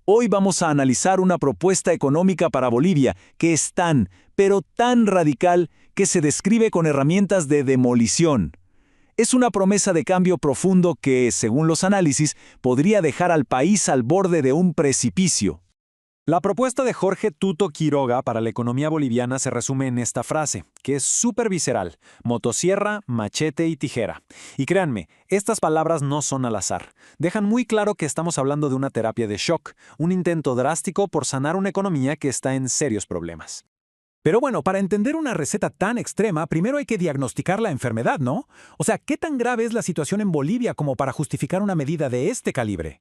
Hoy vamos a analizar una propuesta económica para Bolivia que es tan, pero tan radical que se describe con herramientas de demolición. Es una promesa de cambio profundo que, según los análisis, podría dejar al país al borde de un precipicio. La propuesta de Jorge Tuto Quiroga para la economía boliviana se resume en esta frase, que es súper visceral: motosierra, machete y tijera. Y créanme, estas palabras no son al azar. Dejan muy claro que estamos hablando de una terapia de shock, un intento drástico por sanar una economía que está en serios problemas. Pero bueno, para entender una receta tan extrema, primero hay que diagnosticar la enfermedad, ¿no? O sea, ¿qué tan grave es la situación en Bolivia como para justificar una medida de este calibre?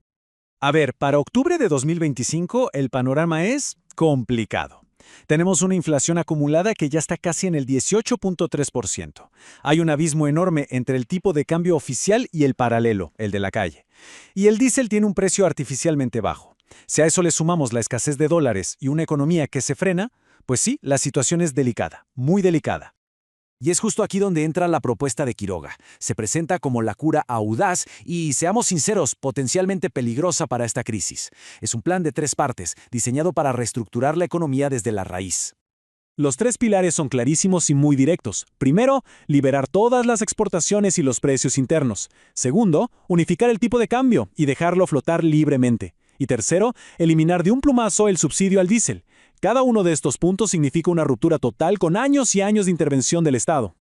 A ver, para octubre de 2025 el panorama es complicado. Tenemos una inflación acumulada que ya está casi en el 18.3%. Hay un abismo enorme entre el tipo de cambio oficial y el paralelo, el de la calle. Y el diésel tiene un precio artificialmente bajo. Si a eso le sumamos la escasez de dólares y una economía que se frena, pues sí, la situación es delicada, muy delicada. Y es justo aquí donde entra la propuesta de Quiroga. Se presenta como la cura audaz y, seamos sinceros, potencialmente peligrosa para esta crisis. Es un plan de 3 partes, diseñado para reestructurar la economía desde la raíz. Los 3 pilares son clarísimos y muy directos. Primero, liberar todas las exportaciones y los precios internos. Segundo, unificar el tipo de cambio y dejarlo flotar libremente. Y tercero, eliminar de un plumazo el subsidio al diésel. Cada uno de estos puntos significa una ruptura total con años y años de intervención del Estado.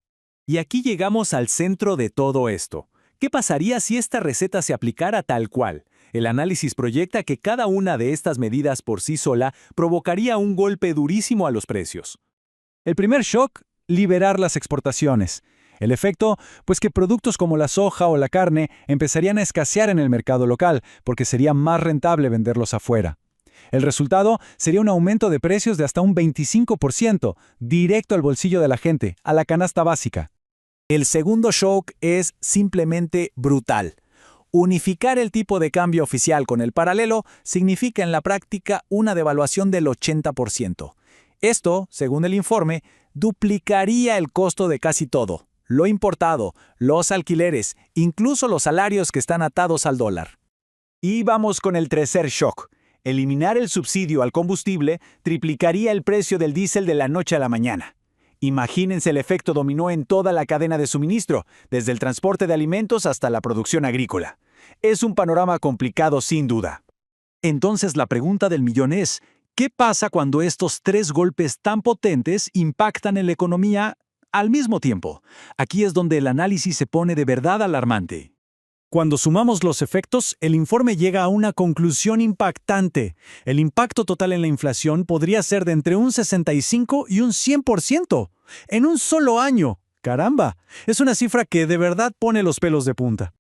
Y aquí llegamos al centro de todo esto. ¿Qué pasaría si esta receta se aplicara tal cual? El análisis proyecta que cada una de estas medidas por sí sola provocaría un golpe durísimo a los precios. El primer shock, liberar las exportaciones. El efecto, pues que productos como la soja o la carne empezarían a escasear en el mercado local, porque sería más rentable venderlos afuera. El resultado sería un aumento de precios de hasta un 25%, directo al bolsillo de la gente, a la canasta básica. El segundo shock es simplemente brutal. Unificar el tipo de cambio oficial con el paralelo significa en la práctica una devaluación del 80%. Esto, según el informe, duplicaría el costo de casi todo: lo importado, los alquileres, incluso los salarios que están atados al dólar. Y vamos con el tercer shock. Eliminar el subsidio al combustible triplicaría el precio del diésel de la noche a la mañana. Imagínense el efecto dominó en toda la cadena de suministro, desde el transporte de alimentos hasta la producción agrícola. Es un panorama complicado sin duda. Entonces la pregunta del millón es: ¿qué pasa cuando estos 3 golpes tan potentes impactan en la economía al mismo tiempo? Aquí es donde el análisis se pone de verdad alarmante. Cuando sumamos los efectos, el informe llega a una conclusión impactante. El impacto total en la inflación podría ser de entre un 65 y un 100%. En un solo año. ¡Caramba! Es una cifra que de verdad pone los pelos de punta.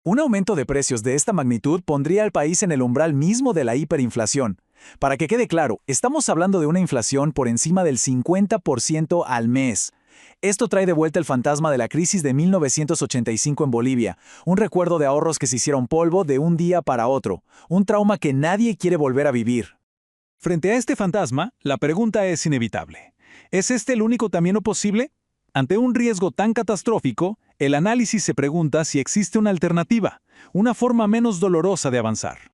Un aumento de precios de esta magnitud pondría al país en el umbral mismo de la hiperinflación. Para que quede claro, estamos hablando de una inflación por encima del 50% al mes. Esto trae de vuelta el fantasma de la crisis de 1985 en Bolivia, un recuerdo de ahorros que se hicieron polvo de un día para otro, un trauma que nadie quiere volver a vivir. Frente a este fantasma, la pregunta es inevitable. ¿Es este el único camino posible? Ante un riesgo tan catastrófico, el análisis se pregunta si existe una alternativa, una forma menos dolorosa de avanzar.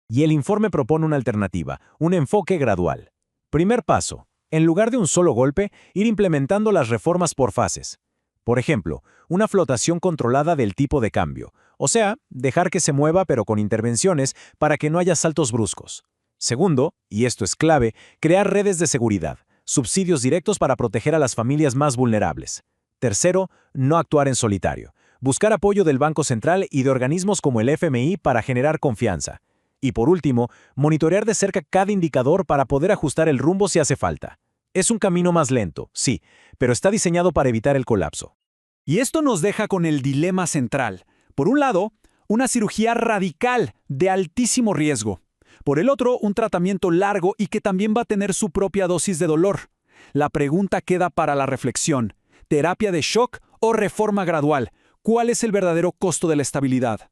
Y el informe propone una alternativa, un enfoque gradual. Primer paso: en lugar de un solo golpe, ir implementando las reformas por fases. Por ejemplo, una flotación controlada del tipo de cambio, o sea, dejar que se mueva pero con intervenciones para que no haya saltos bruscos. Segundo, y esto es clave, crear redes de seguridad, subsidios directos para proteger a las familias más vulnerables. Tercero, no actuar en solitario, buscar apoyo del Banco Central y de organismos como el FMI para generar confianza. Y por último, monitorear de cerca cada indicador para poder ajustar el rumbo si hace falta. Es un camino más lento, sí, pero está diseñado para evitar el colapso. Y esto nos deja con el dilema central. Por un lado, una cirugía radical de altísimo riesgo. Por el otro, un tratamiento largo y que también va a tener su propia dosis de dolor. La pregunta queda para la reflexión: ¿terapia de shock o reforma gradual? ¿Cuál es el verdadero costo de la estabilidad?